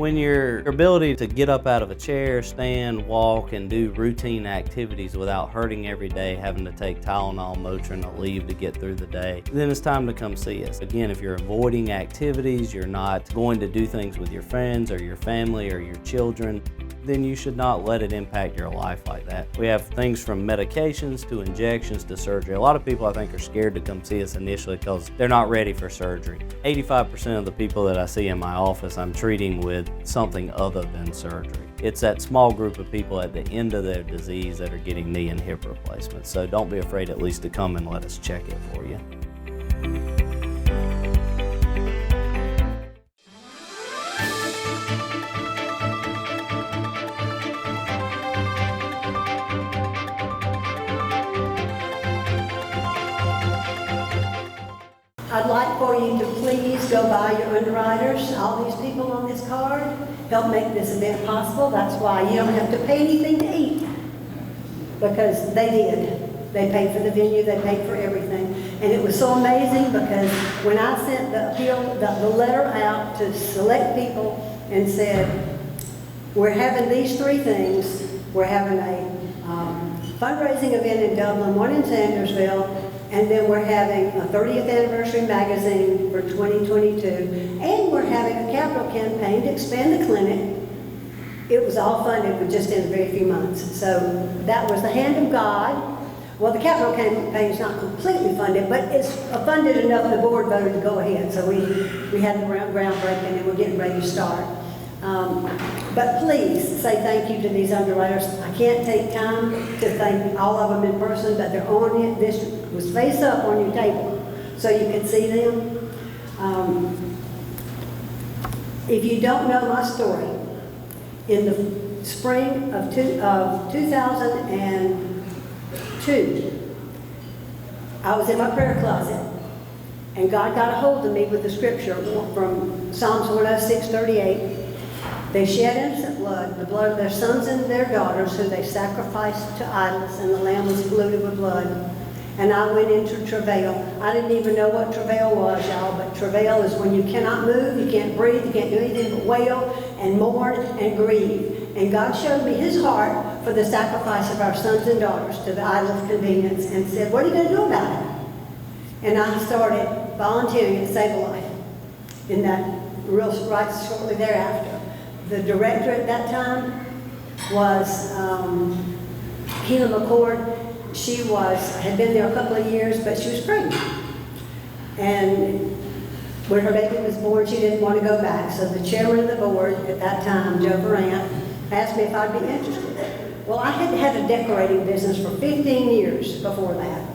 When your ability to get up out of a chair, stand, walk, and do routine activities without hurting every day, having to take Tylenol, Motrin, or leave to get through the day, then it's time to come see us. Again, if you're avoiding activities, you're not going to do things with your friends or your family or your children, then you should not let it impact your life like that. We have things from medications to injections to surgery. A lot of people, I think, are scared to come see us initially because they're not ready for surgery. 85% of the people that I see in my office, I'm treating with something other than surgery. It's that small group of people at the end of their disease that are getting knee and hip replacements. So don't be afraid at least to come and let us check it for you. I'd like for you to please go by your underwriters. All these people on this card help make this event possible. That's why you don't have to pay anything to eat, because they did. They paid for the venue, they paid for everything. And it was so amazing because when I sent the letter out to select people and said, we're having these three things. We're having a fundraising event in Dublin, one in Sandersville, and then we're having a 30th anniversary magazine for 2022, and we're having a capital campaign to expand the clinic. It was all funded with just in a very few months. So that was the hand of God. Well, the capital campaign is not completely funded, but it's funded enough the board voted to go ahead. So we had the groundbreaking and we're getting ready to start. But please say thank you to these underwriters. I can't take time to thank all of them in person, but they're on it. This was face up on your table so you can see them. If you don't know my story, in the spring of 2002, I was in my prayer closet and God got a hold of me with the scripture from Psalms 106:38. They shed innocent blood, the blood of their sons and their daughters, who they sacrificed to idols, and the lamb was polluted with blood. And I went into travail. I didn't even know what travail was, y'all, but travail is when you cannot move, you can't breathe, you can't do anything but wail and mourn and grieve. And God showed me his heart for the sacrifice of our sons and daughters to the idol of convenience and said, what are you going to do about it? And I started volunteering at Save a Life in that right shortly thereafter. The director at that time was Keela McCord. She had been there a couple of years, but she was pregnant. And when her baby was born, she didn't want to go back. So the chairman of the board at that time, Joe Durant, asked me if I'd be interested. Well, I had had a decorating business for 15 years before that.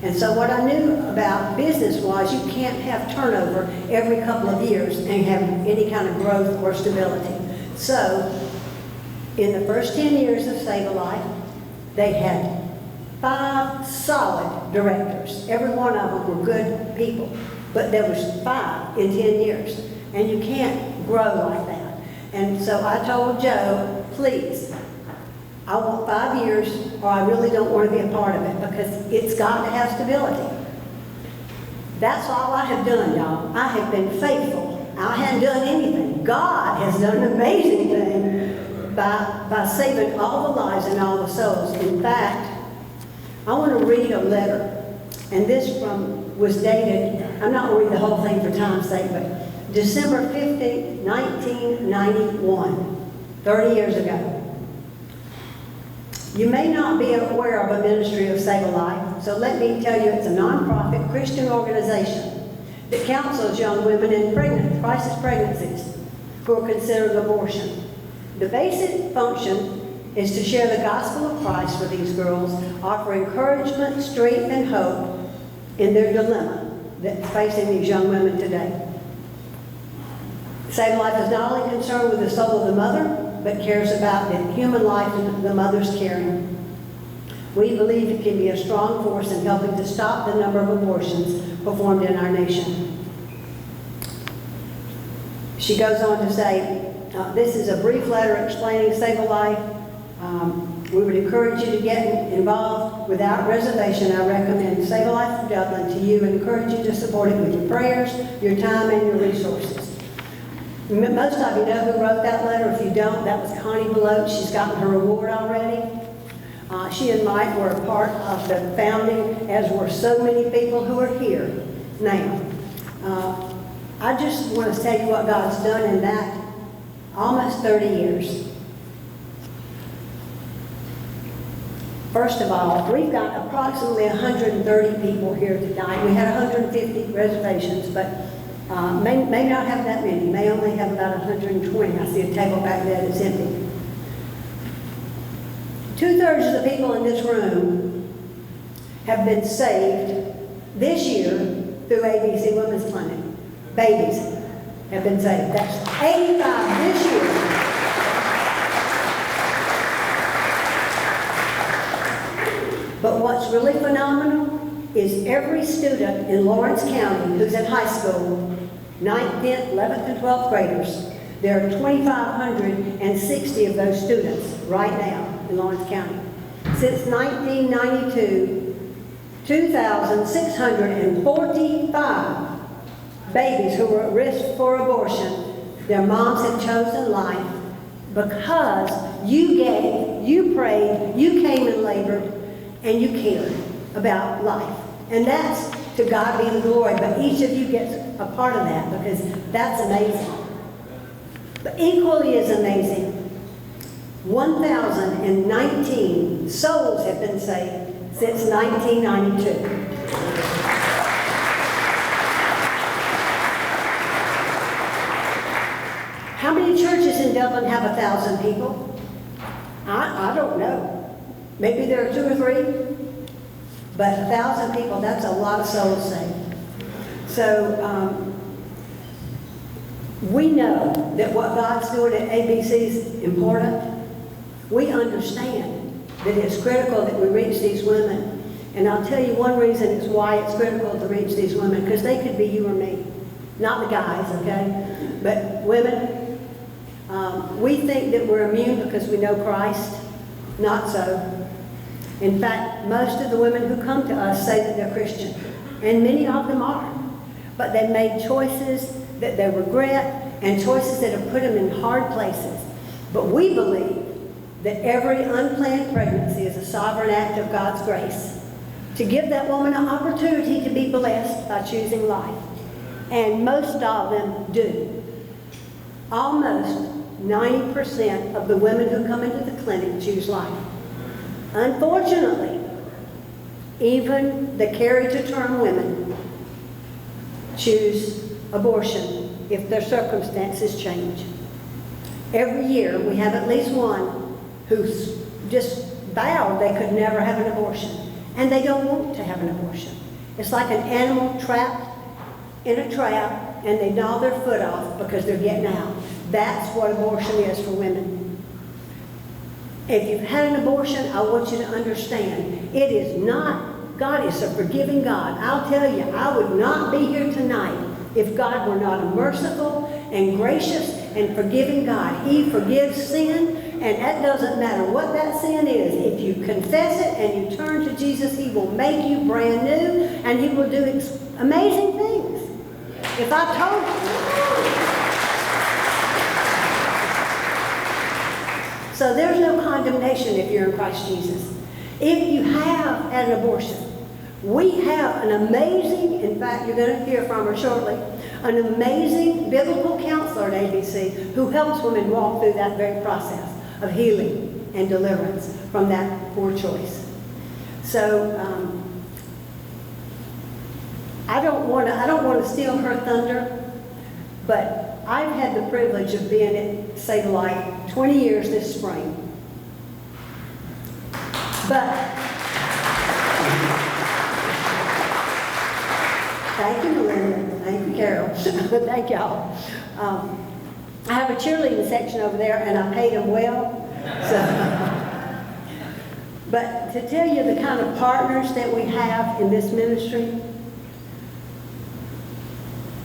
And so what I knew about business was you can't have turnover every couple of years and have any kind of growth or stability. So in the first 10 years of Save a Life, they had 5 solid directors. Every one of them were good people, but there was 5 in 10 years, and you can't grow like that. And so I told Joe, please, I want 5 years, or I really don't want to be a part of it, because it's got to have stability. That's all I have done, y'all. I have been faithful. I hadn't done anything. God has done an amazing thing by saving all the lives and all the souls. In fact, I want to read a letter, and this was dated, I'm not going to read the whole thing for time's sake, but December 15, 1991, 30 years ago. You may not be aware of a ministry of Save a Life, so let me tell you it's a nonprofit Christian organization that counsels young women in crisis pregnancies who are considering abortion. The basic function is to share the gospel of Christ with these girls, offer encouragement, strength, and hope in their dilemma that's facing these young women today. Save Life is not only concerned with the soul of the mother, but cares about the human life that the mother's carrying. We believe it can be a strong force in helping to stop the number of abortions performed in our nation. She goes on to say, this is a brief letter explaining Save a Life. We would encourage you to get involved without reservation. I recommend Save a Life of Dublin to you and encourage you to support it with your prayers, your time, and your resources. Most of you know who wrote that letter. If you don't, that was Connie Belote. She's gotten her award already. She and Mike were a part of the founding, as were so many people who are here now. I just want to tell you what God's done in that almost 30 years. First of all, we've got approximately 130 people here tonight. We had 150 reservations, but may not have that many. May only have about 120. I see a table back there that's empty. 2/3 of the people in this room have been saved this year through ABC Women's Clinic. Babies have been saved. That's 85 this year. But what's really phenomenal is every student in Lawrence County who's in high school, 9th, 10th, 11th, and 12th graders, there are 2,560 of those students right now in Lawrence County. Since 1992, 2,645 babies who were at risk for abortion, their moms had chosen life because you gave, you prayed, you came and labored, and you cared about life. And that's to God be the glory, but each of you gets a part of that because that's amazing. But equally as amazing, 1,019 souls have been saved since 1992. How many churches in Dublin have 1,000 people? I don't know. Maybe there are 2 or 3, but 1,000 people, that's a lot of souls saved. So we know that what God's doing at ABC is important. We understand that it's critical that we reach these women. And I'll tell you one reason it's why it's critical to reach these women, because they could be you or me. Not the guys, okay? But women, we think that we're immune because we know Christ. Not so. In fact, most of the women who come to us say that they're Christian, and many of them are. But they've made choices that they regret and choices that have put them in hard places. But we believe that every unplanned pregnancy is a sovereign act of God's grace to give that woman an opportunity to be blessed by choosing life. And most of them do. Almost 90% of the women who come into the clinic choose life. Unfortunately, even the carry-to-term women choose abortion if their circumstances change. Every year we have at least one who's just vowed they could never have an abortion, and they don't want to have an abortion. It's like an animal trapped in a trap, and they gnaw their foot off because they're getting out. That's what abortion is for women. If you've had an abortion, I want you to understand, it is not, God is a forgiving God. I'll tell you, I would not be here tonight if God were not a merciful and gracious and forgiving God. He forgives sin, and that doesn't matter what that sin is. If you confess it and you turn to Jesus, He will make you brand new, and He will do amazing things. If I told you. So there's no condemnation if you're in Christ Jesus. If you have had an abortion, we have an amazing, in fact, you're going to hear from her shortly, an amazing biblical counselor at ABC who helps women walk through that very process of healing and deliverance from that poor choice. So I don't want to steal her thunder, but I've had the privilege of being at Save a Life 20 years this spring. But thank you, Melinda. Thank you, Carol. Thank y'all. I have a cheerleading section over there, and I paid them well. So, but to tell you the kind of partners that we have in this ministry,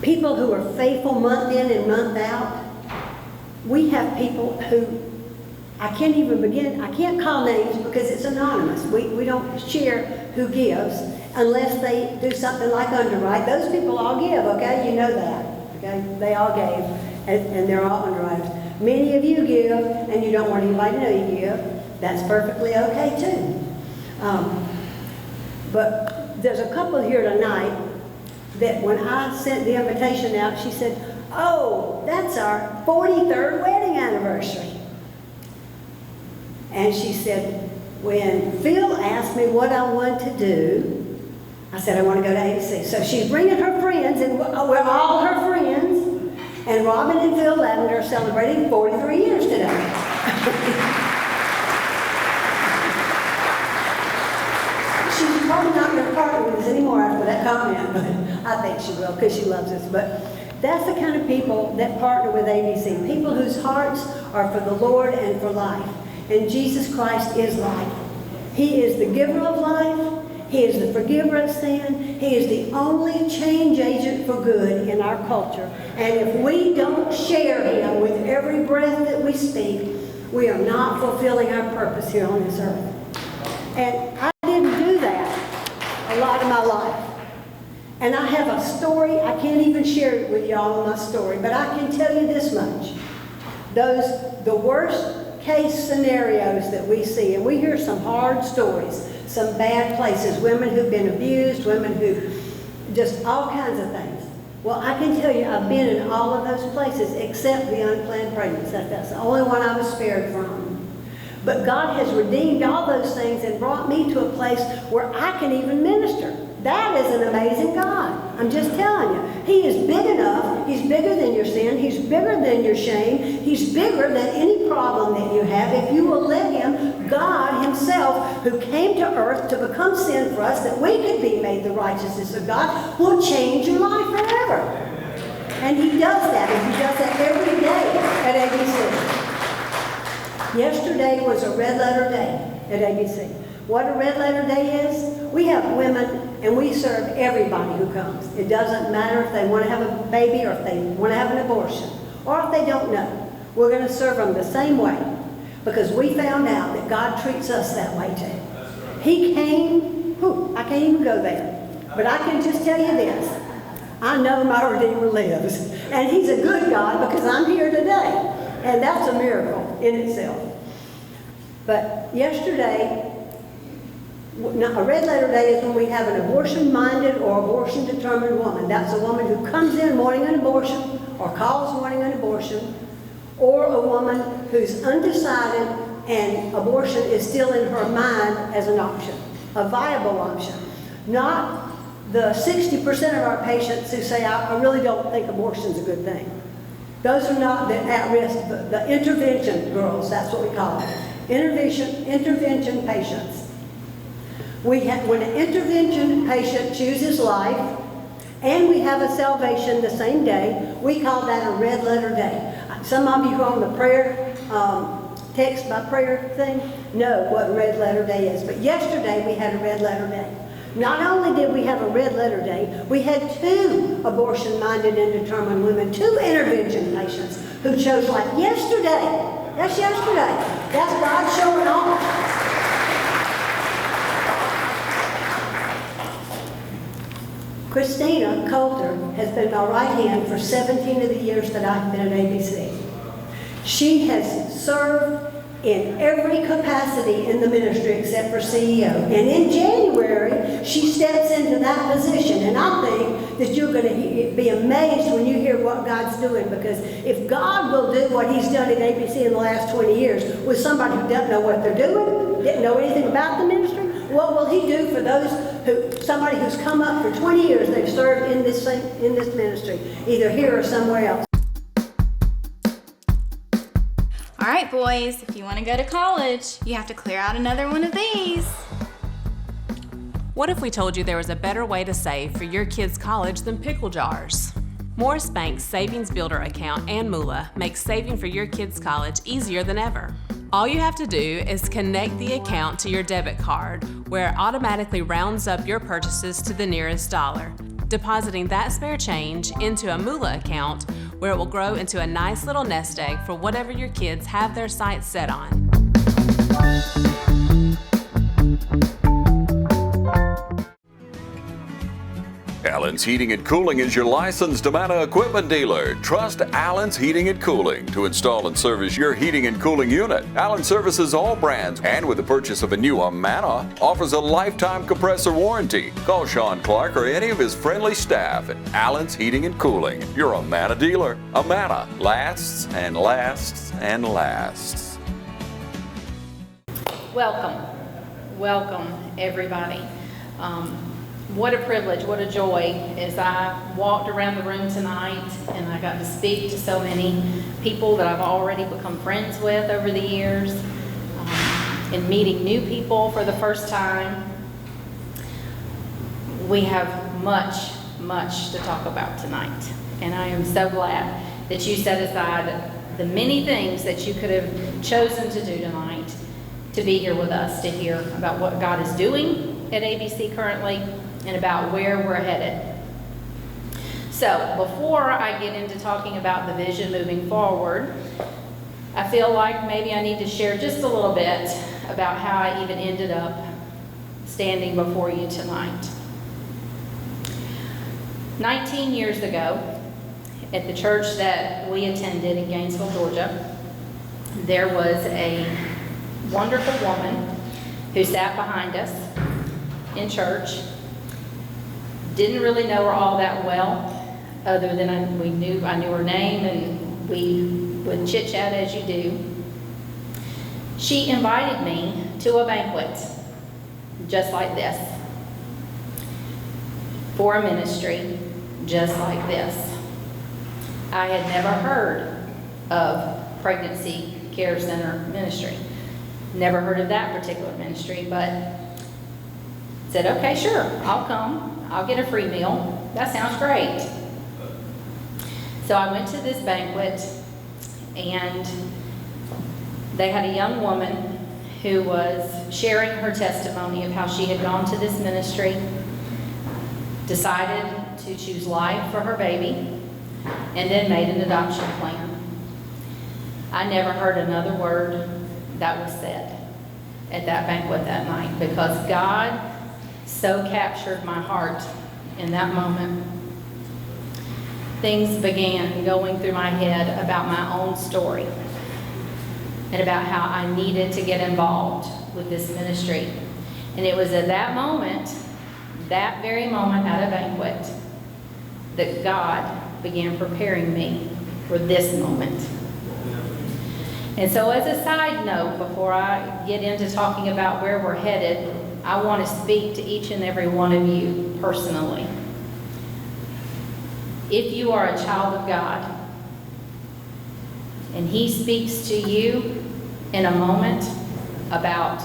people who are faithful month in and month out. We have people who, I can't even begin, I can't call names because it's anonymous. We don't share who gives unless they do something like underwrite. Those people all give, okay? You know that, okay? They all gave. and they're all underwriters. Many of you give, and you don't want anybody to know you give. That's perfectly okay too. But there's a couple here tonight that when I sent the invitation out, she said, "Oh, that's our 43rd wedding anniversary." And she said, when Phil asked me what I want to do, I said, I want to go to ABC. So she's bringing her friends, and we're all her friends. And Robin and Phil Lavender are celebrating 43 years today. She's probably not going to partner with us anymore after that comment, but I think she will because she loves us. But that's the kind of people that partner with ABC, people whose hearts are for the Lord and for life. And Jesus Christ is life. He is the giver of life. He is the forgiver of sin. He is the only change agent for good in our culture. And if we don't share Him with every breath that we speak, we are not fulfilling our purpose here on this earth. And I didn't do that a lot of my life. And I have a story. I can't even share it with y'all, my story, but I can tell you this much. The worst case scenarios that we see, and we hear some hard stories, some bad places, women who've been abused, women who just all kinds of things. Well, I can tell you I've been in all of those places except the unplanned pregnancy. That's the only one I was spared from. But God has redeemed all those things and brought me to a place where I can even minister. That is an amazing God. I'm just telling you. He is big enough. He's bigger than your sin. He's bigger than your shame. He's bigger than any problem that you have. If you will let Him, God Himself, who came to earth to become sin for us, that we could be made the righteousness of God, will change your life forever. And He does that. And He does that every day at ABC. Yesterday was a red letter day at ABC. What a red letter day is, we have women and we serve everybody who comes. It doesn't matter if they want to have a baby or if they want to have an abortion or if they don't know. We're going to serve them the same way because we found out that God treats us that way too. He came, I can't even go there, but I can just tell you this. I know my Redeemer lives, and He's a good God because I'm here today, and that's a miracle in itself. But yesterday, a red letter day is when we have an abortion-minded or abortion-determined woman. That's a woman who comes in wanting an abortion or calls wanting an abortion, or a woman who's undecided and abortion is still in her mind as an option, a viable option. Not the 60% of our patients who say, I really don't think abortion's a good thing. Those are not the at-risk, the intervention girls, that's what we call them. Intervention patients. When an intervention patient chooses life, and we have a salvation the same day, we call that a red letter day. Some of you who are on the prayer, text by prayer thing, know what red letter day is. But yesterday we had a red letter day. Not only did we have a red letter day, we had 2 abortion-minded and determined women, 2 intervention patients who chose life yesterday. That's yesterday. That's God showing off. Christina Coulter has been my right hand for 17 of the years that I've been at ABC. She has served in every capacity in the ministry except for CEO. And in January, she steps into that position. And I think that you're going to be amazed when you hear what God's doing, because if God will do what He's done at ABC in the last 20 years with somebody who doesn't know what they're doing, didn't know anything about the ministry, what will He do for somebody who's come up for 20 years, they've served in this ministry, either here or somewhere else. All right, boys, if you want to go to college, you have to clear out another one of these. What if we told you there was a better way to save for your kids' college than pickle jars? Morris Bank's Savings Builder account and Moolah makes saving for your kids' college easier than ever. All you have to do is connect the account to your debit card, where it automatically rounds up your purchases to the nearest dollar, depositing that spare change into a Moolah account, where it will grow into a nice little nest egg for whatever your kids have their sights set on. Allen's Heating and Cooling is your licensed Amana equipment dealer. Trust Allen's Heating and Cooling to install and service your heating and cooling unit. Allen services all brands, and with the purchase of a new Amana, offers a lifetime compressor warranty. Call Sean Clark or any of his friendly staff at Allen's Heating and Cooling, your Amana dealer. Amana lasts and lasts and lasts. Welcome everybody. What a privilege, what a joy as I walked around the room tonight and I got to speak to so many people that I've already become friends with over the years, and meeting new people for the first time. We have much to talk about tonight, and I am so glad that you set aside the many things that you could have chosen to do tonight to be here with us to hear about what God is doing at ABC currently and about where we're headed. So before I get into talking about the vision moving forward, I feel like maybe I need to share just a little bit about how I even ended up standing before you tonight. 19 years ago, at the church that we attended in Gainesville, Georgia, there was a wonderful woman who sat behind us in church. Didn't really know her all that well, other than I knew her name and we would chit-chat as you do. She invited me to a banquet just like this, for a ministry just like this. I had never heard of Pregnancy Care Center ministry. Never heard of that particular ministry, but said, okay, sure, I'll come. I'll get a free meal. That sounds great. So I went to this banquet, and they had a young woman who was sharing her testimony of how she had gone to this ministry, decided to choose life for her baby, and then made an adoption plan. I never heard another word that was said at that banquet that night, because God so captured my heart in that moment. Things began going through my head about my own story and about how I needed to get involved with this ministry. And it was at that moment, that very moment at a banquet, that God began preparing me for this moment. And so as a side note, before I get into talking about where we're headed, I want to speak to each and every one of you personally. If you are a child of God, and He speaks to you in a moment about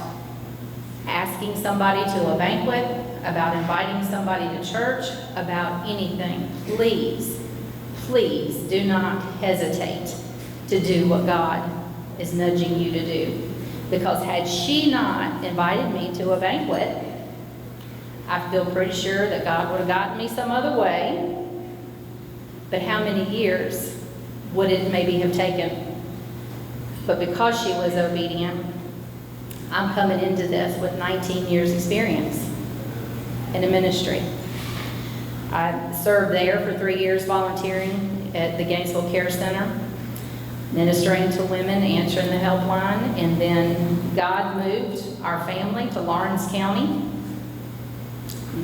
asking somebody to a banquet, about inviting somebody to church, about anything, please do not hesitate to do what God is nudging you to do. Because had she not invited me to a banquet, I feel pretty sure that God would have gotten me some other way. But how many years would it maybe have taken? But because she was obedient, I'm coming into this with 19 years experience in a ministry. I served there for 3 years volunteering at the Gainesville Care Center, ministering to women, answering the helpline, and then God moved our family to Lawrence County.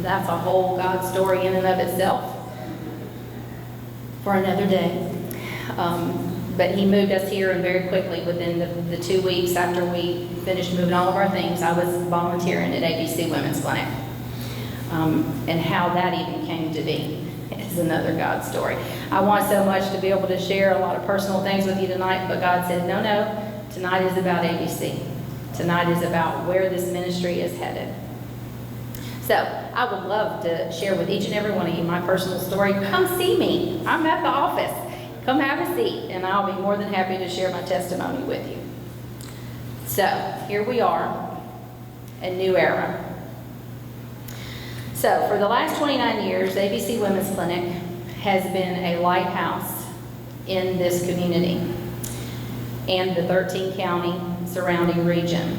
That's a whole God story in and of itself for another day. But He moved us here, and very quickly, within the 2 weeks after we finished moving all of our things, I was volunteering at ABC Women's Clinic. And how that even came to be is another God story. I want so much to be able to share a lot of personal things with you tonight, but God said, no, tonight is about ABC. Tonight is about where this ministry is headed. So I would love to share with each and every one of you my personal story. Come see me. I'm at the office. Come have a seat, and I'll be more than happy to share my testimony with you. So here we are, a new era. So for the last 29 years, ABC Women's Clinic has been a lighthouse in this community and the 13-county surrounding region.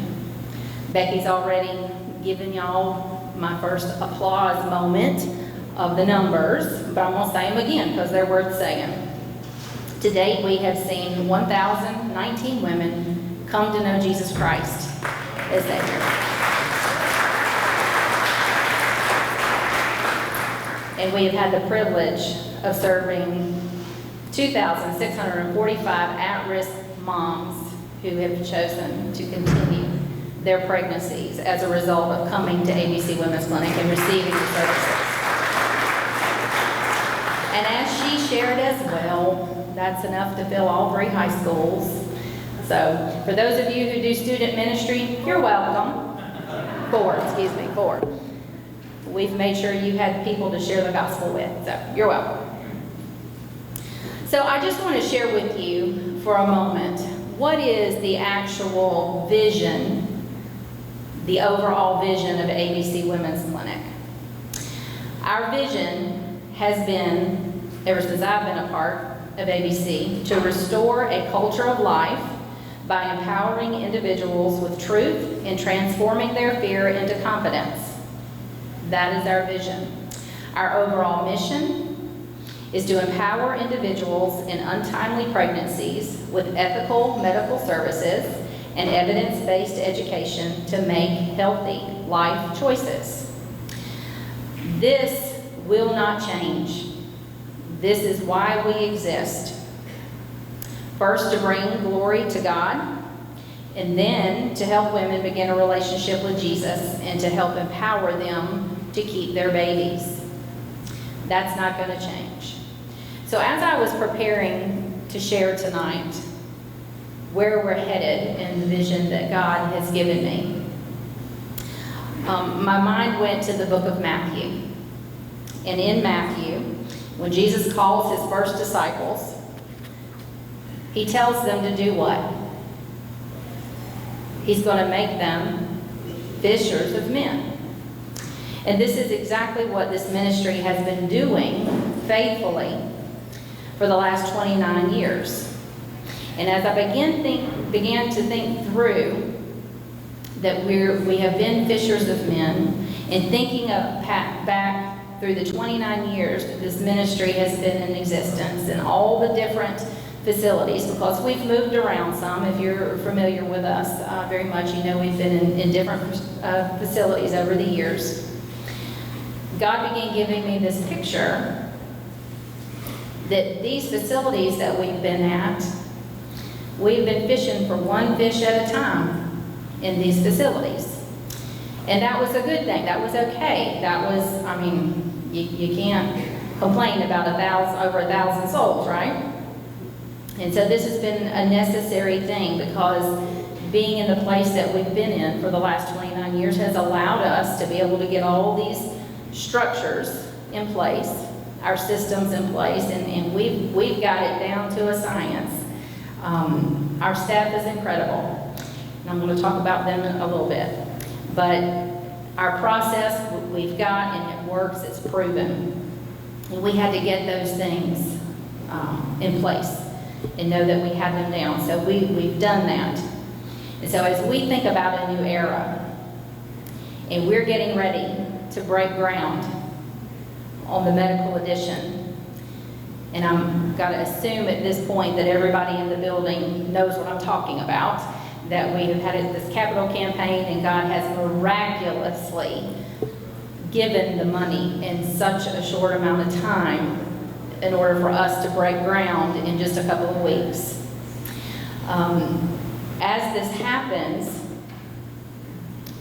Becky's already given y'all my first applause moment of the numbers, but I'm gonna say them again because they're worth saying. To date, we have seen 1,019 women come to know Jesus Christ as Savior. And we have had the privilege of serving 2,645 at-risk moms who have chosen to continue their pregnancies as a result of coming to ABC Women's Clinic and receiving the services. And as she shared as well, that's enough to fill all 3 high schools. So for those of you who do student ministry, you're welcome. 4. We've made sure you had people to share the gospel with, so you're welcome. So I just want to share with you for a moment, what is the actual vision, the overall vision of ABC Women's Clinic? Our vision has been, ever since I've been a part of ABC, to restore a culture of life by empowering individuals with truth and transforming their fear into confidence. That is our vision. Our overall mission is to empower individuals in untimely pregnancies with ethical medical services and evidence-based education to make healthy life choices. This will not change. This is why we exist. First, to bring glory to God, and then to help women begin a relationship with Jesus and to help empower them to keep their babies. That's not going to change. So as I was preparing to share tonight where we're headed and the vision that God has given me, my mind went to the book of Matthew. And in Matthew, when Jesus calls his first disciples, he tells them to do what? He's going to make them fishers of men. And this is exactly what this ministry has been doing faithfully for the last 29 years. And as I began to think through that we have been fishers of men, and thinking of back through the 29 years that this ministry has been in existence and all the different facilities, because we've moved around some. If you're familiar with us very much, you know we've been in different facilities over the years. God began giving me this picture that these facilities that we've been at, we've been fishing for 1 fish at a time in these facilities. And that was a good thing. That was okay. That was, I mean, you can't complain about over 1,000 souls, right? And so this has been a necessary thing, because being in the place that we've been in for the last 29 years has allowed us to be able to get all these structures in place, our systems in place, and we've got it down to a science. Our staff is incredible, and I'm going to talk about them in a little bit. But our process we've got, and it works, it's proven. And we had to get those things in place and know that we had them down. So we've done that. And so as we think about a new era, and we're getting ready to break ground on the medical addition, and I'm got to assume at this point that everybody in the building knows what I'm talking about, that we have had this capital campaign, and God has miraculously given the money in such a short amount of time in order for us to break ground in just a couple of weeks. As this happens,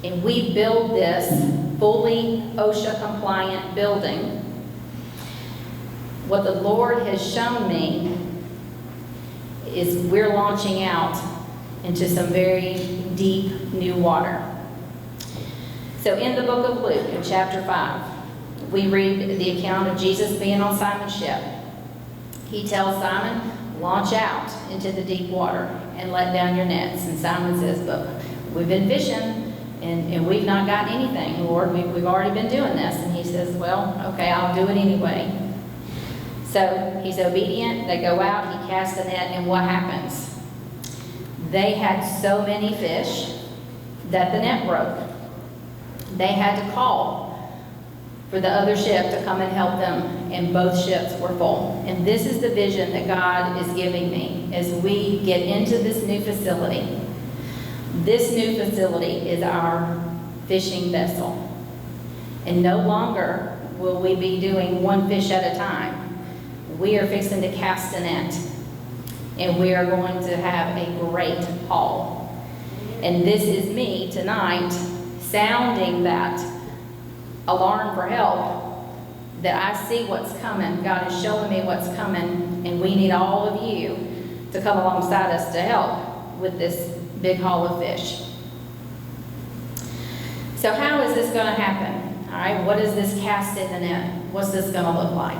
and we build this fully OSHA compliant building, what the Lord has shown me is we're launching out into some very deep new water. So in the book of Luke, in chapter 5, we read the account of Jesus being on Simon's ship. He tells Simon, launch out into the deep water and let down your nets. And Simon says, but we've been fishing and we've not gotten anything, Lord. We've already been doing this. And he says, well, okay, I'll do it anyway. So he's obedient. They go out, he casts the net, and what happens? They had so many fish that the net broke. They had to call for the other ship to come and help them, and both ships were full. And this is the vision that God is giving me as we get into this new facility. This new facility is our fishing vessel. And no longer will we be doing one fish at a time. We are fixing to cast a net, and we are going to have a great haul. And this is me tonight sounding that alarm for help, that I see what's coming. God is showing me what's coming, and we need all of you to come alongside us to help with this big haul of fish. So how is this going to happen? All right, what is this cast in the net? What's this going to look like?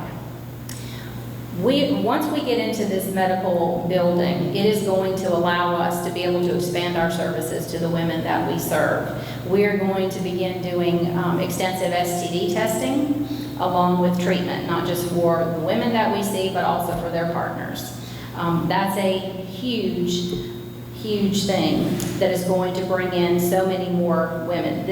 Once we get into this medical building, it is going to allow us to be able to expand our services to the women that we serve. We are going to begin doing extensive STD testing along with treatment, not just for the women that we see, but also for their partners. That's a huge thing that is going to bring in so many more women.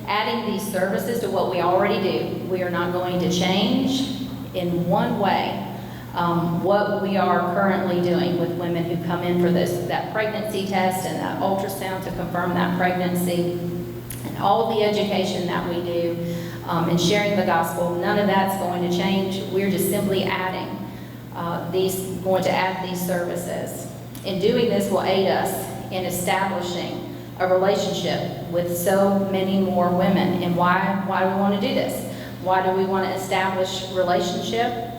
Adding these services to what we already do, we are not going to change in one way what we are currently doing with women who come in for that pregnancy test and that ultrasound to confirm that pregnancy, and all of the education that we do and sharing the gospel. None of that's going to change. We're just simply going to add these services. And doing this will aid us in establishing a relationship with so many more women. And why do we want to do this? Why do we want to establish relationship?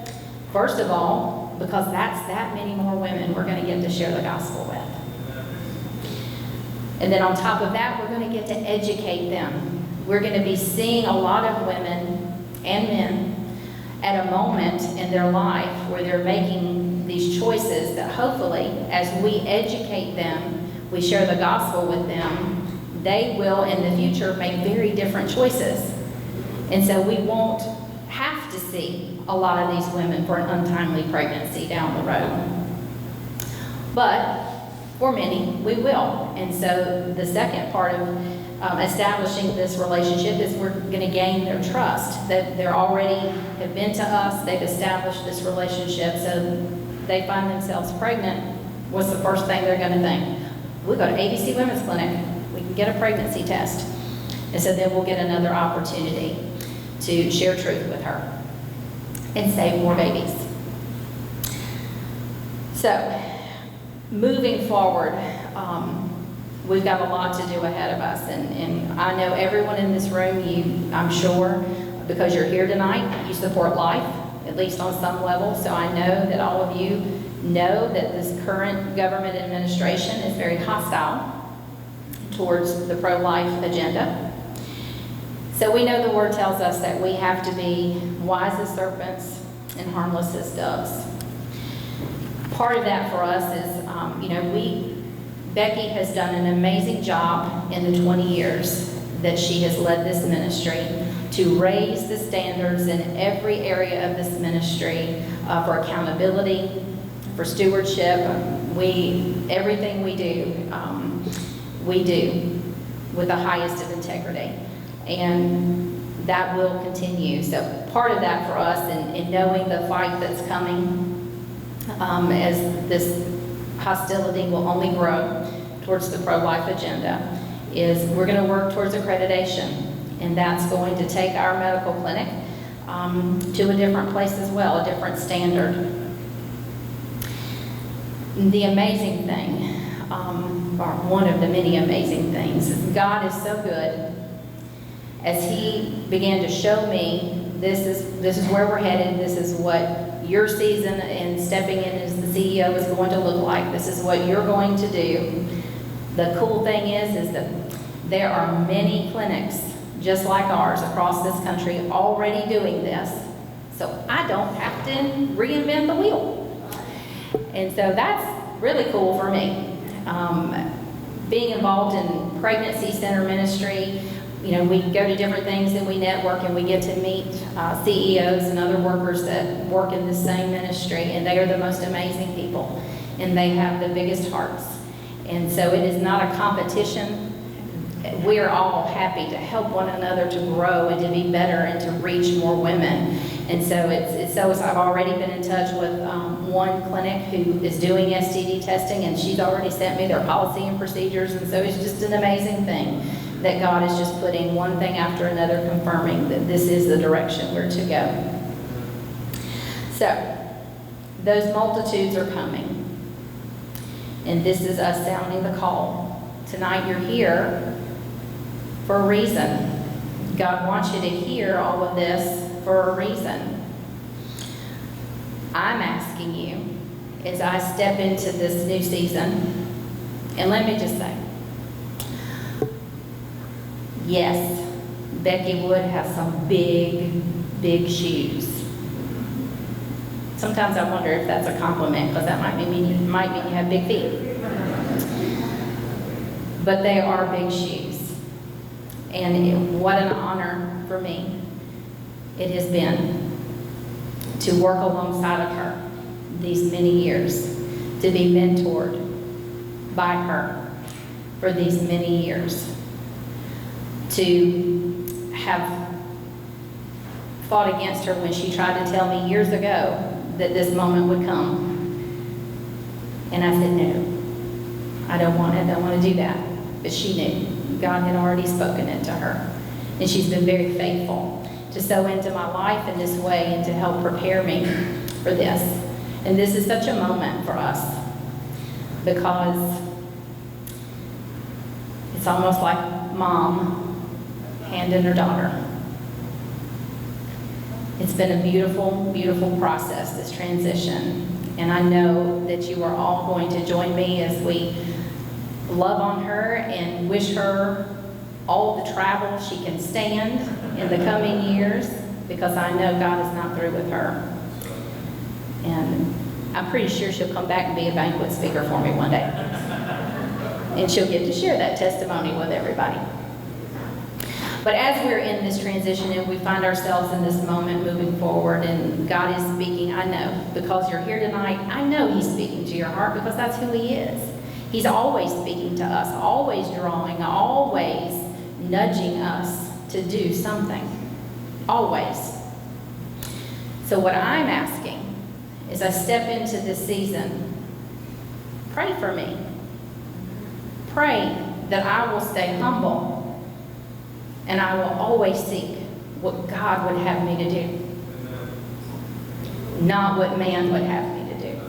First of all, because that's that many more women we're going to get to share the gospel with. And then on top of that, we're going to get to educate them. We're going to be seeing a lot of women and men at a moment in their life where they're making these choices that hopefully, as we educate them, we share the gospel with them, they will in the future make very different choices. And so we won't have to see a lot of these women for an untimely pregnancy down the road. But for many, we will. And so the second part of establishing this relationship is we're going to gain their trust, that they're already have been to us, they've established this relationship, so they find themselves pregnant. What's the first thing they're going to think? We'll go to ABC Women's Clinic, we can get a pregnancy test. And so then we'll get another opportunity to share truth with her and save more babies. So, moving forward, we've got a lot to do ahead of us, and I know everyone in this room, I'm sure, because you're here tonight, you support life, at least on some level, so I know that all of you know that this current government administration is very hostile towards the pro-life agenda. So we know the word tells us that we have to be wise as serpents and harmless as doves. Part of that for us is, Becky has done an amazing job in the 20 years that she has led this ministry to raise the standards in every area of this ministry for accountability, for stewardship. Everything we do with the highest of integrity. And that will continue. So part of that for us in knowing the fight that's coming as this hostility will only grow towards the pro-life agenda is we're going to work towards accreditation. And that's going to take our medical clinic to a different place as well, a different standard. The amazing thing, or one of the many amazing things, is God is so good. As He began to show me, this is where we're headed, this is what your season and stepping in as the CEO is going to look like, this is what you're going to do. The cool thing is that there are many clinics just like ours across this country already doing this, so I don't have to reinvent the wheel. And so that's really cool for me. Being involved in pregnancy center ministry, we go to different things and we network and we get to meet CEOs and other workers that work in the same ministry, and they are the most amazing people and they have the biggest hearts. And so it is not a competition. we are all happy to help one another to grow and to be better and to reach more women. And so I've already been in touch with one clinic who is doing STD testing, and she's already sent me their policy and procedures. And so it's just an amazing thing that God is just putting one thing after another, confirming that this is the direction we're to go. So those multitudes are coming. And this is us sounding the call. Tonight you're here for a reason. God wants you to hear all of this for a reason. I'm asking you, as I step into this new season, and let me just say, yes, Becky Wood has some big, big shoes. Sometimes I wonder if that's a compliment, because that might mean you have big feet. But they are big shoes. And what an honor for me it has been to work alongside of her these many years, to be mentored by her for these many years, to have fought against her when she tried to tell me years ago that this moment would come. And I said, no, I don't want to do that. But she knew. God had already spoken it to her. And she's been very faithful to sow into my life in this way and to help prepare me for this. And this is such a moment for us, because it's almost like mom handing her daughter. It's been a beautiful, beautiful process, this transition. And I know that you are all going to join me as we love on her and wish her all the travel she can stand in the coming years, because I know God is not through with her. And I'm pretty sure she'll come back and be a banquet speaker for me one day. And she'll get to share that testimony with everybody. But as we're in this transition and we find ourselves in this moment moving forward, and God is speaking, I know, because you're here tonight, I know He's speaking to your heart, because that's who He is. He's always speaking to us, always drawing, always nudging us to do something. Always. So what I'm asking is, I step into this season, pray for me. Pray that I will stay humble, and I will always seek what God would have me to do, not what man would have me to do.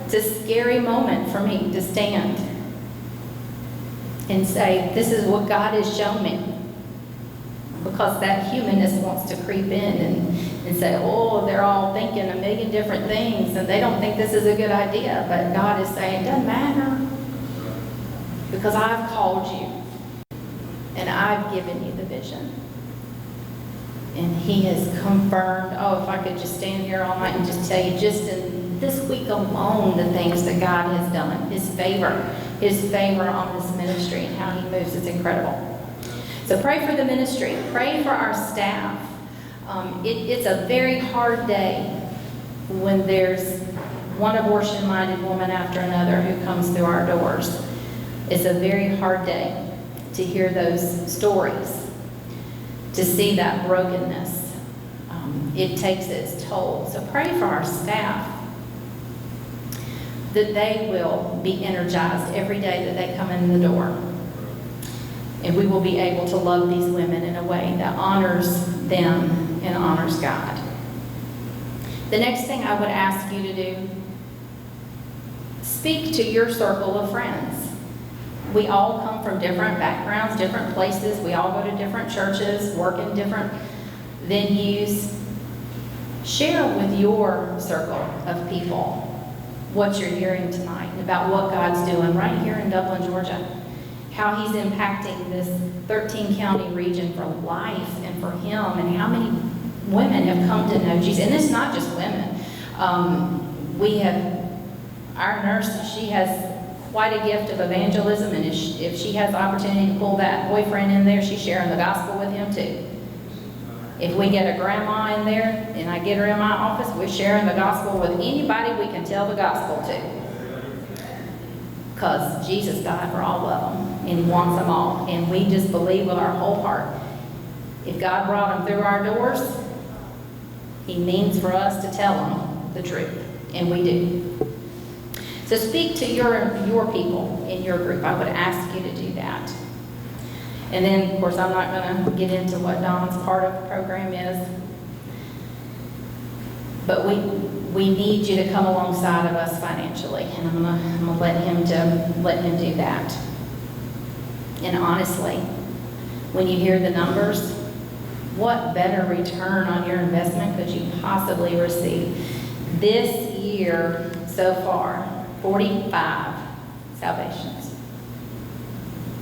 It's a scary moment for me to stand and say, this is what God has shown me. Because that humanness wants to creep in and say, oh, they're all thinking a million different things and they don't think this is a good idea. But God is saying, it doesn't matter, because I've called you and I've given you the vision. And He has confirmed, oh, if I could just stand here all night and just tell you, just in this week alone, the things that God has done, His favor on this ministry and how He moves, it's incredible. So pray for the ministry, pray for our staff. It's a very hard day when there's one abortion-minded woman after another who comes through our doors. It's a very hard day to hear those stories, to see that brokenness. It takes its toll. So pray for our staff, that they will be energized every day that they come in the door. And we will be able to love these women in a way that honors them and honors God. The next thing I would ask you to do, speak to your circle of friends. We all come from different backgrounds, different places. We all go to different churches, work in different venues. Share with your circle of people what you're hearing tonight about what God's doing right here in Dublin, Georgia. How He's impacting this 13-county region for life and for Him, and how many women have come to know Jesus. And it's not just women. We have our nurse, she has quite a gift of evangelism, and if she has the opportunity to pull that boyfriend in there, she's sharing the gospel with him too. If we get a grandma in there and I get her in my office, we're sharing the gospel with anybody we can tell the gospel to. Because Jesus died for all of them. and He wants them all. And we just believe with our whole heart, if God brought them through our doors, He means for us to tell them the truth, and we do. So speak to your people in your group. I would ask you to do that. And then, of course, I'm not going to get into what Don's part of the program is, but we need you to come alongside of us financially, and I'm gonna let him do that. And honestly, when you hear the numbers, what better return on your investment could you possibly receive? This year so far, 45 salvations.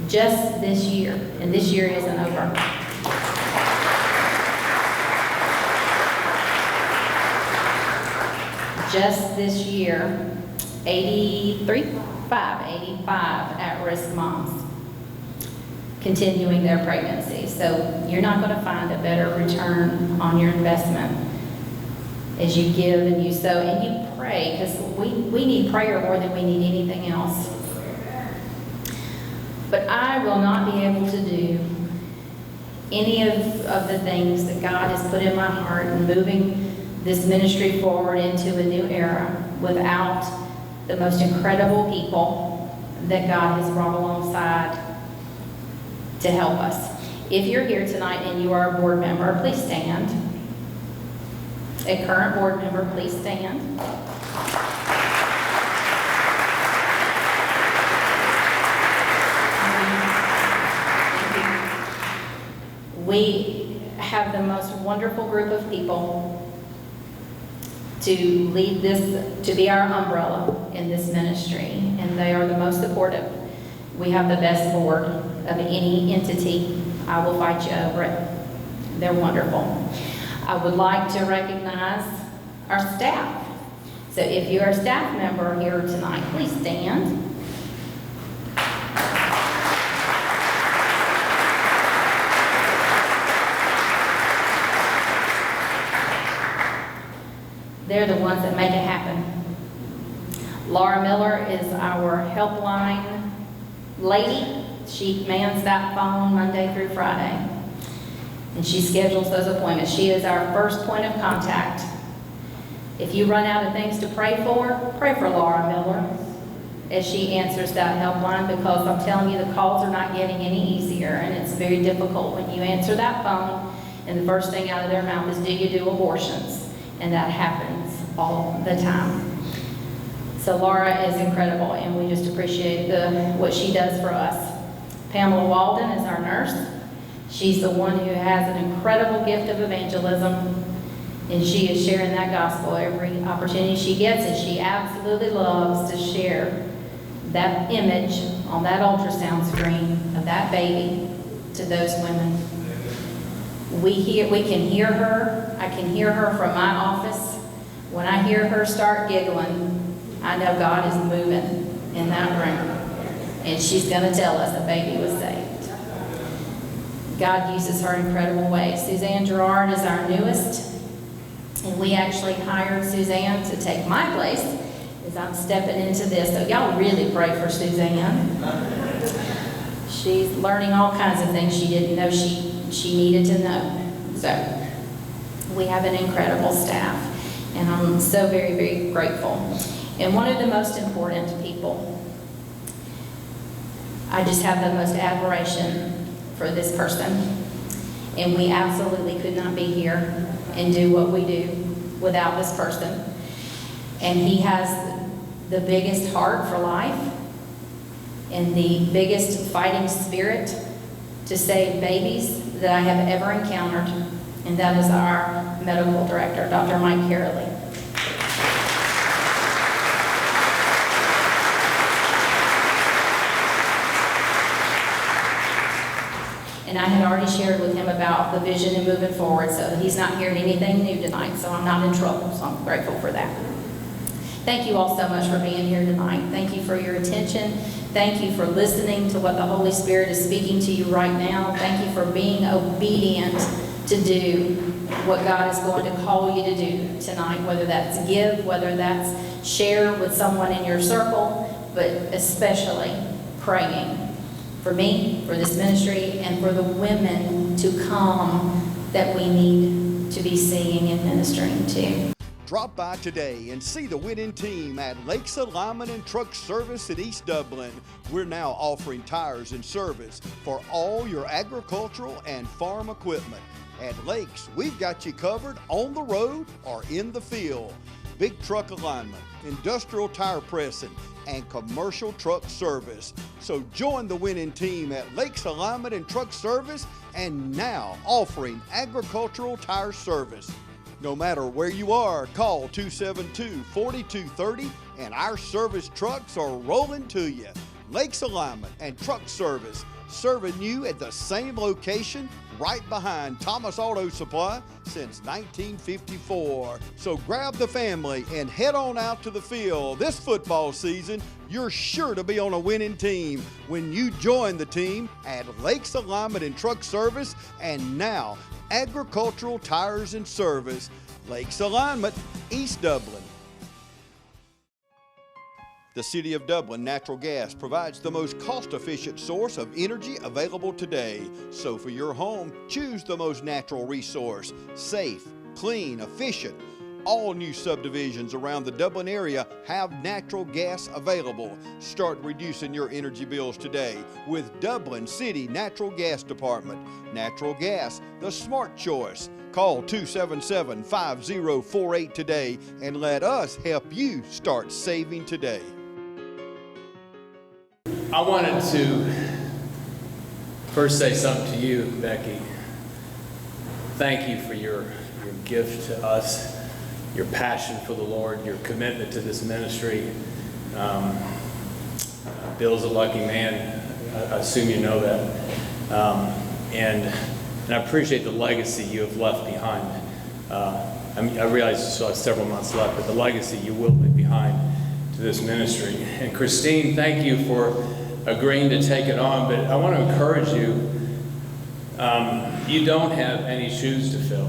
Just this year, and this year isn't over. Just this year, 85 at-risk moms continuing their pregnancy. So you're not going to find a better return on your investment as you give and you sow and you pray, because we need prayer more than we need anything else. But I will not be able to do any of the things that God has put in my heart in moving this ministry forward into a new era without the most incredible people that God has brought alongside to help us. If you're here tonight and you are a board member, please stand. A current board member, please stand. We have the most wonderful group of people to lead this, to be our umbrella in this ministry, and they are the most supportive. We have the best board of any entity. I will fight you over it. They're wonderful. I would like to recognize our staff. So if you're a staff member here tonight, please stand. They're the ones that make it happen. Laura Miller is our helpline lady. She mans that phone Monday through Friday, and she schedules those appointments. She is our first point of contact. If you run out of things to pray for Laura Miller as she answers that helpline, because I'm telling you, the calls are not getting any easier, and it's very difficult when you answer that phone and the first thing out of their mouth is, do you do abortions? And that happens all the time. So Laura is incredible, and we just appreciate what she does for us. Pamela Walden is our nurse. She's the one who has an incredible gift of evangelism, and she is sharing that gospel every opportunity she gets, and she absolutely loves to share that image on that ultrasound screen of that baby to those women. We can hear her. I can hear her from my office. When I hear her start giggling, I know God is moving in that room, and she's going to tell us the baby was saved. God uses her in incredible ways. Suzanne Gerard is our newest, and we actually hired Suzanne to take my place as I'm stepping into this. So y'all really pray for Suzanne. She's learning all kinds of things she didn't know she needed to know. So we have an incredible staff, and I'm so very, very grateful. And one of the most important people, I just have the most admiration for this person, and we absolutely could not be here and do what we do without this person. And he has the biggest heart for life and the biggest fighting spirit to save babies that I have ever encountered, and that is our medical director, Dr. Mike Carrolley. And I had already shared with him about the vision and moving forward, so he's not hearing anything new tonight, so I'm not in trouble, so I'm grateful for that. Thank you all so much for being here tonight. Thank you for your attention. Thank you for listening to what the Holy Spirit is speaking to you right now. Thank you for being obedient to do what God is going to call you to do tonight, whether that's give, whether that's share with someone in your circle, but especially praying. for me, for this ministry, and for the women to come that we need to be seeing and ministering to. Drop by today and see the winning team at Lakes Alignment and Truck Service in East Dublin. We're now offering tires and service for all your agricultural and farm equipment. At Lakes, we've got you covered on the road or in the field. Big truck alignment, industrial tire pressing, and commercial truck service. So join the winning team at Lakes Alignment and Truck Service, and now offering agricultural tire service. No matter where you are, call 272-4230 and our service trucks are rolling to you. Lakes Alignment and Truck Service, serving you at the same location right behind Thomas Auto Supply since 1954. So grab the family and head on out to the field. This football season, you're sure to be on a winning team when you join the team at Lakes Alignment and Truck Service, and now agricultural tires and service. Lakes Alignment, East Dublin. The City of Dublin Natural Gas provides the most cost-efficient source of energy available today. So for your home, choose the most natural resource. Safe, clean, efficient. All new subdivisions around the Dublin area have natural gas available. Start reducing your energy bills today with Dublin City Natural Gas Department. Natural gas, the smart choice. Call 277-5048 today and let us help you start saving today. I wanted to first say something to you, Becky. Thank you for your gift to us, your passion for the Lord, your commitment to this ministry. Bill's a lucky man. I assume you know that. And I appreciate the legacy you have left behind. I realize you still have several months left, but the legacy you will leave behind to this ministry. And Christine, thank you for agreeing to take it on, but I want to encourage you, you don't have any shoes to fill.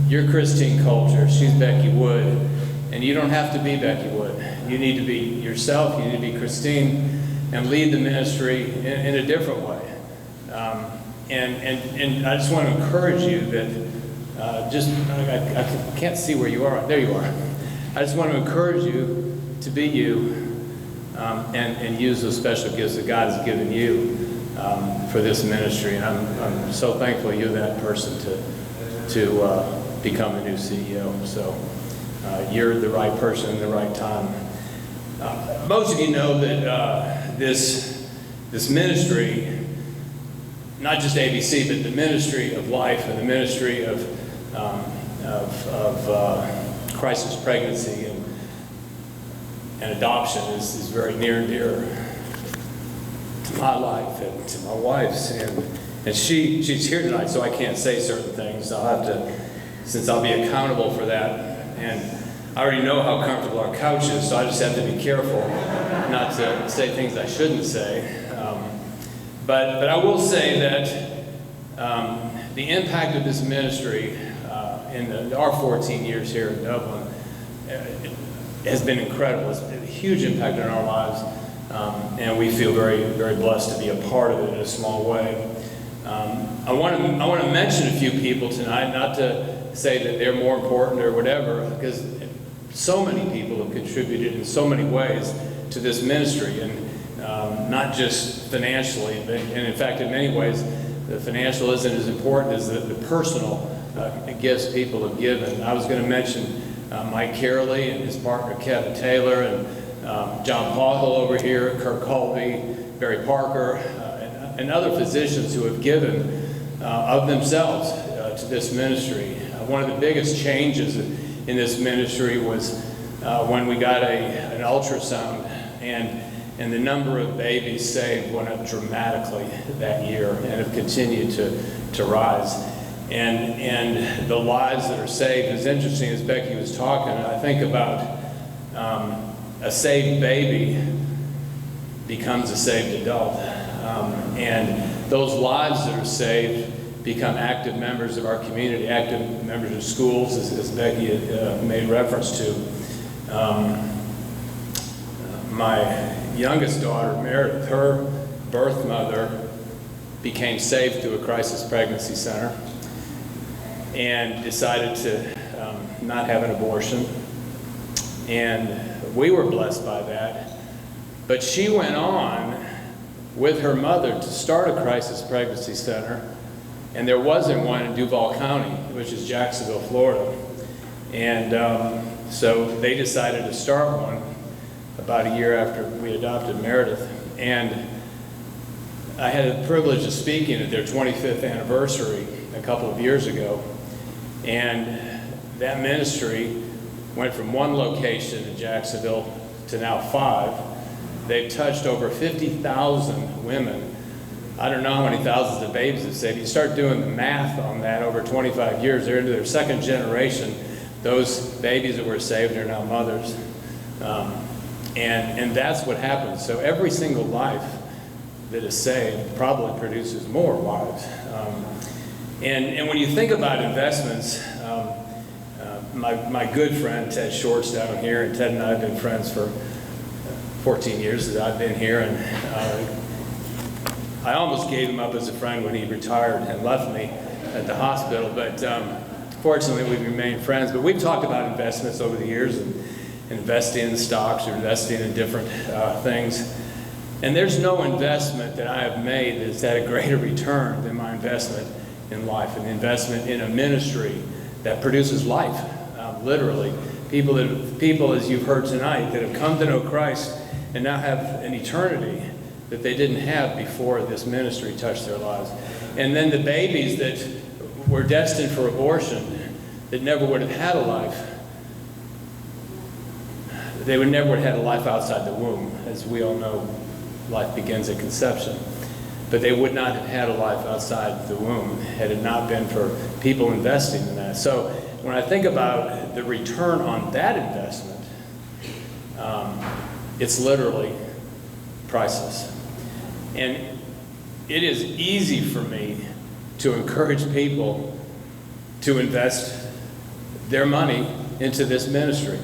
You're Christine Coulter, she's Becky Wood, and you don't have to be Becky Wood. You need to be yourself, you need to be Christine, and lead the ministry in a different way. And I just want to encourage you that, I can't see where you are, there you are. I just want to encourage you to be you, and use those special gifts that God has given you for this ministry. And I'm so thankful you're that person to become a new CEO. So you're the right person at the right time. Most of you know that this ministry, not just ABC, but the ministry of life and the ministry of crisis pregnancy and adoption is very near and dear to my life and to my wife's. And she's here tonight, so I can't say certain things. I'll have to, since I'll be accountable for that. And I already know how comfortable our couch is, so I just have to be careful not to say things I shouldn't say. But I will say that the impact of this ministry in our 14 years here in Dublin has been incredible. It's been a huge impact on our lives, and we feel very, very blessed to be a part of it in a small way. I want to mention a few people tonight, not to say that they're more important or whatever, because so many people have contributed in so many ways to this ministry, and not just financially, but, and in fact, in many ways, the financial isn't as important as the personal gifts people have given. I was going to mention Mike Carley and his partner Kevin Taylor, and John Pauthel over here, Kirk Colby, Barry Parker, and other physicians who have given of themselves to this ministry. One of the biggest changes in this ministry was when we got an ultrasound, and the number of babies saved went up dramatically that year and have continued to rise. And the lives that are saved is interesting. As Becky was talking, I think about a saved baby becomes a saved adult. And those lives that are saved become active members of our community, active members of schools, as Becky had made reference to. My youngest daughter, Meredith, her birth mother became saved through a crisis pregnancy center and decided to not have an abortion. And we were blessed by that. But she went on with her mother to start a crisis pregnancy center, and there wasn't one in Duval County, which is Jacksonville, Florida. And so they decided to start one about a year after we adopted Meredith. And I had the privilege of speaking at their 25th anniversary a couple of years ago. And that ministry went from one location in Jacksonville to now 5. They've touched over 50,000 women. I don't know how many thousands of babies they've saved. You start doing the math on that over 25 years, they're into their second generation. Those babies that were saved are now mothers. And that's what happens. So every single life that is saved probably produces more lives. And when you think about investments, my good friend Ted Short's down here, and Ted and I have been friends for 14 years that I've been here, and I almost gave him up as a friend when he retired and left me at the hospital, but fortunately we've remained friends. But we've talked about investments over the years, and investing in stocks or investing in different things. And there's no investment that I have made that's had a greater return than my investment in life, an investment in a ministry that produces life, literally. People, as you've heard tonight, that have come to know Christ and now have an eternity that they didn't have before this ministry touched their lives. And then the babies that were destined for abortion, that never would have had a life, they would never have had a life outside the womb. As we all know, life begins at conception. But they would not have had a life outside the womb had it not been for people investing in that. So when I think about the return on that investment, it's literally priceless. And it is easy for me to encourage people to invest their money into this ministry,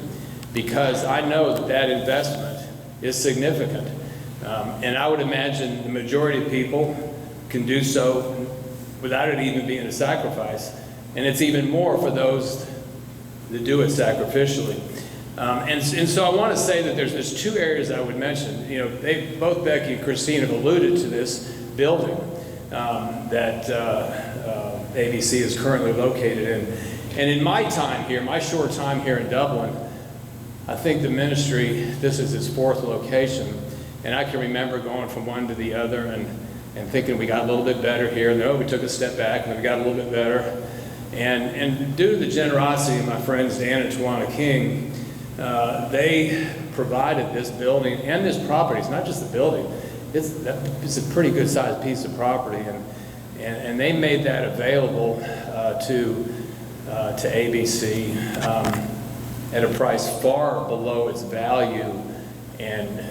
because I know that that investment is significant. And I would imagine the majority of people can do so without it even being a sacrifice. And it's even more for those that do it sacrificially. And so I want to say that there's 2 areas I would mention. You know, both Becky and Christine have alluded to this building that ABC is currently located in. And in my time here, my short time here in Dublin, I think the ministry, this is its 4th location. And I can remember going from one to the other and thinking we got a little bit better here, and then we took a step back and then we got a little bit better. And due to the generosity of my friends Dan and Tawana King, they provided this building and this property. It's not just the building, it's a pretty good sized piece of property, and they made that available to ABC at a price far below its value, and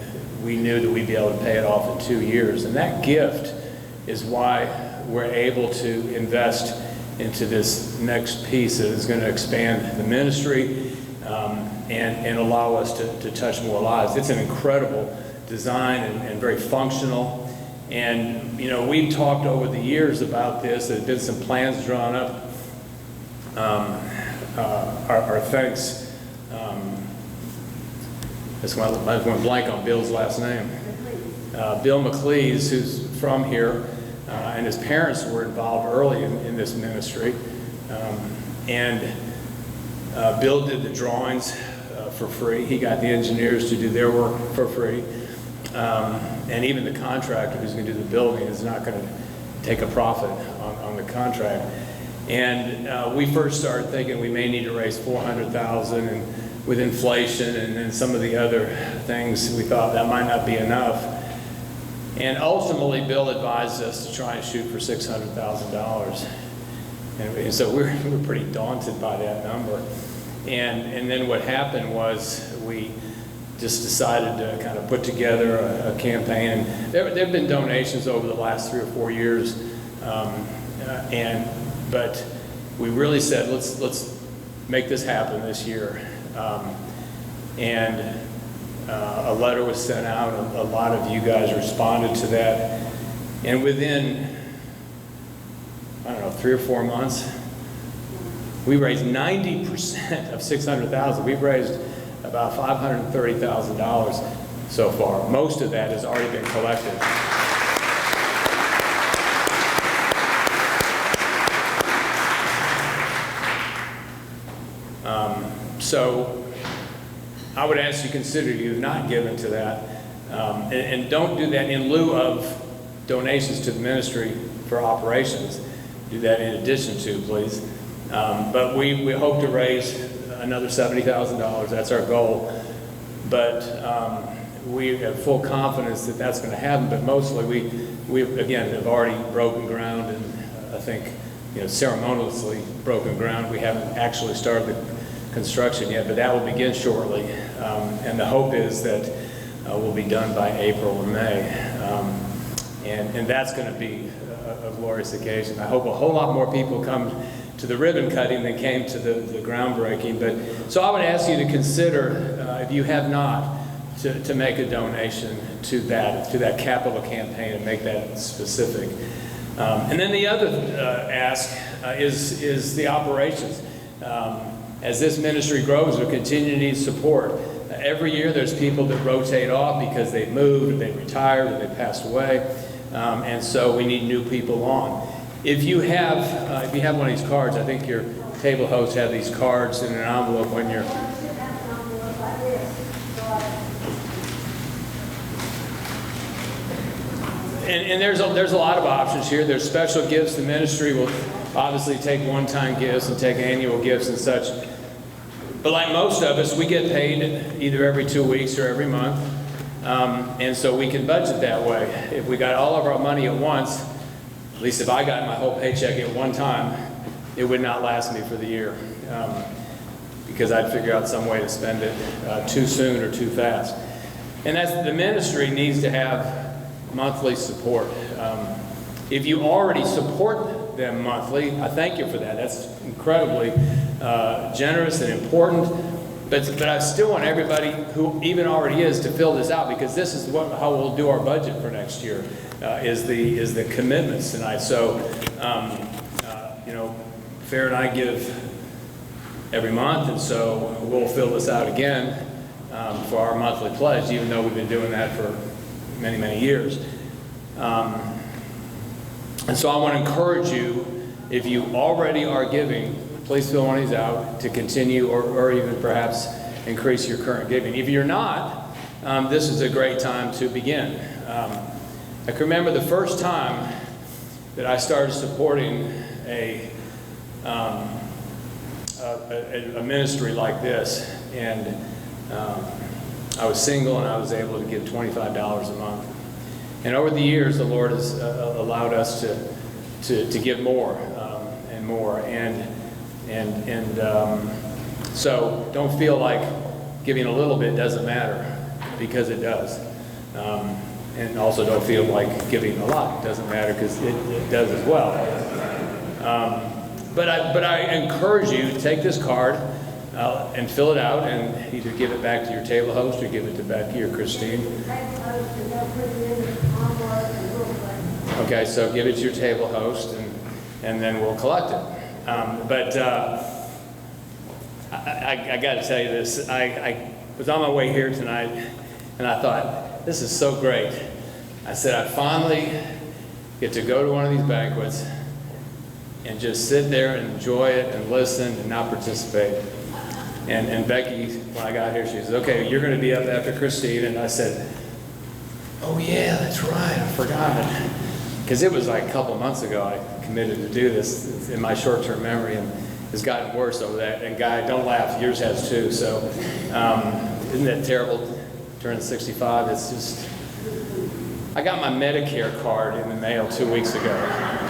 we knew that we'd be able to pay it off in 2 years. And that gift is why we're able to invest into this next piece that is going to expand the ministry and allow us to touch more lives. It's an incredible design and very functional. And, you know, we've talked over the years about this. There's been some plans drawn up. Our thanks. I went blank on Bill's last name. Bill McLeese, who's from here, and his parents were involved early in this ministry. Bill did the drawings for free. He got the engineers to do their work for free. And even the contractor who's going to do the building is not going to take a profit on the contract. And we first started thinking we may need to raise $400,000, and with inflation and then some of the other things, we thought that might not be enough. And ultimately, Bill advised us to try and shoot for $600,000. And so we're pretty daunted by that number. And then what happened was we just decided to kind of put together a campaign. And there have been donations over the last 3 or 4 years. But we really said, let's make this happen this year. a letter was sent out. A lot of you guys responded to that. And within, I don't know, 3 or 4 months, we raised 90% of $600,000. We've raised about $530,000 so far. Most of that has already been collected. So I would ask you to consider you have not given to that. And don't do that in lieu of donations to the ministry for operations. Do that in addition to, please. But we hope to raise another $70,000. That's our goal. But we have full confidence that that's going to happen. But mostly we again have already broken ground, and I think ceremoniously broken ground. We haven't actually started the construction yet, but that will begin shortly. And the hope is that will be done by April or May. And that's going to be a glorious occasion. I hope a whole lot more people come to the ribbon cutting than came to the groundbreaking. But so I would ask you to consider, if you have not, to make a donation to that capital campaign and make that specific. And then the other ask is the operations. As this ministry grows, we continue to need support. Every year there's people that rotate off because they've moved, or they retired, or they passed away. And so we need new people on. If you have one of these cards, I think your table hosts have these cards in an envelope when you're... And there's a lot of options here. There's special gifts. The ministry will obviously take one-time gifts and take annual gifts and such. But like most of us, we get paid either every 2 weeks or every month. And so we can budget that way. If we got all of our money at once, at least if I got my whole paycheck at one time, it would not last me for the year. Because I'd figure out some way to spend it too soon or too fast. And the ministry needs to have monthly support. If you already support them monthly, I thank you for that. That's incredibly generous and important. But I still want everybody who even already is to fill this out, because this is how we'll do our budget for next year, is the commitments tonight. So, Fair and I give every month, and so we'll fill this out again for our monthly pledge, even though we've been doing that for many, many years. And so I want to encourage you, if you already are giving, please fill one of these out to continue or even perhaps increase your current giving. If you're not, this is a great time to begin. I can remember the first time that I started supporting a ministry like this, and I was single and I was able to give $25 a month. And over the years, the Lord has allowed us to give more and more. So don't feel like giving a little bit doesn't matter, because it does. And also don't feel like giving a lot doesn't matter, because it does as well. But I encourage you to take this card and fill it out, and either give it back to your table host or give it to Becky or Christine. Okay, so give it to your table host, and then we'll collect it. I got to tell you this. I was on my way here tonight, and I thought, this is so great. I said, I finally get to go to one of these banquets and just sit there and enjoy it and listen and not participate. And Becky, when I got here, she said, okay, you're going to be up after Christine. And I said, oh yeah, that's right, I forgot. Because it was like a couple of months ago I committed to do this. It's in my short-term memory, and it's gotten worse over that. And Guy, don't laugh, yours has too. So isn't that terrible? Turning 65, it's just... I got my Medicare card in the mail 2 weeks ago.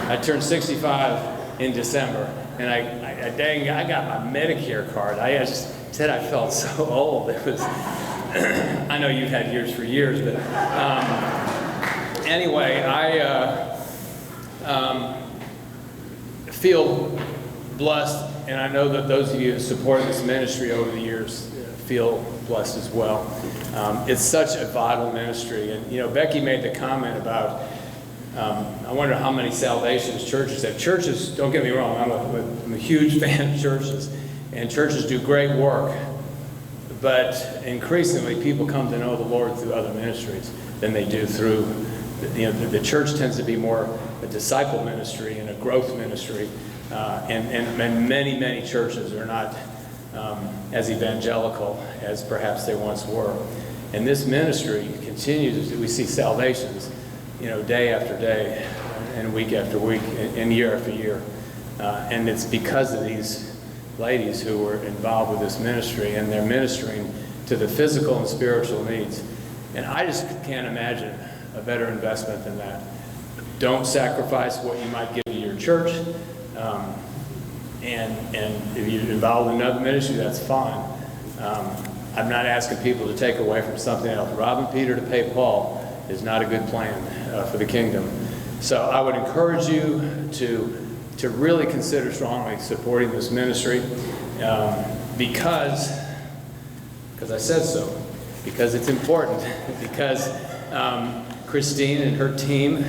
I turned 65 in December, and I got my Medicare card. I just said I felt so old. It was, I know you've had yours for years, but anyway, I feel blessed and I know that those of you who supported this ministry over the years feel blessed as well. It's such a vital ministry. And, you know, Becky made the comment about, I wonder how many Salvations churches have. Churches, don't get me wrong, I'm a huge fan of churches, and churches do great work. But increasingly, people come to know the Lord through other ministries than they do through, the church tends to be more a disciple ministry and a growth ministry. And many, many churches are not as evangelical as perhaps they once were. And this ministry continues. We see salvations, day after day, and week after week, and year after year. And it's because of these ladies who were involved with this ministry, and they're ministering to the physical and spiritual needs. And I just can't imagine a better investment than that. Don't sacrifice what you might give to your church. And if you're involved in another ministry, that's fine. I'm not asking people to take away from something else. Robbing Peter to pay Paul is not a good plan for the kingdom. So I would encourage you to really consider strongly supporting this ministry because I said so, because it's important, because Christine and her team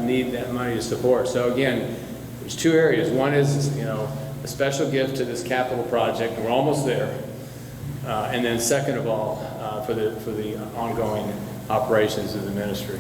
need that money to support. So again, there's two areas. One is, a special gift to this capital project, and we're almost there. And then second of all, for the ongoing operations of the ministry.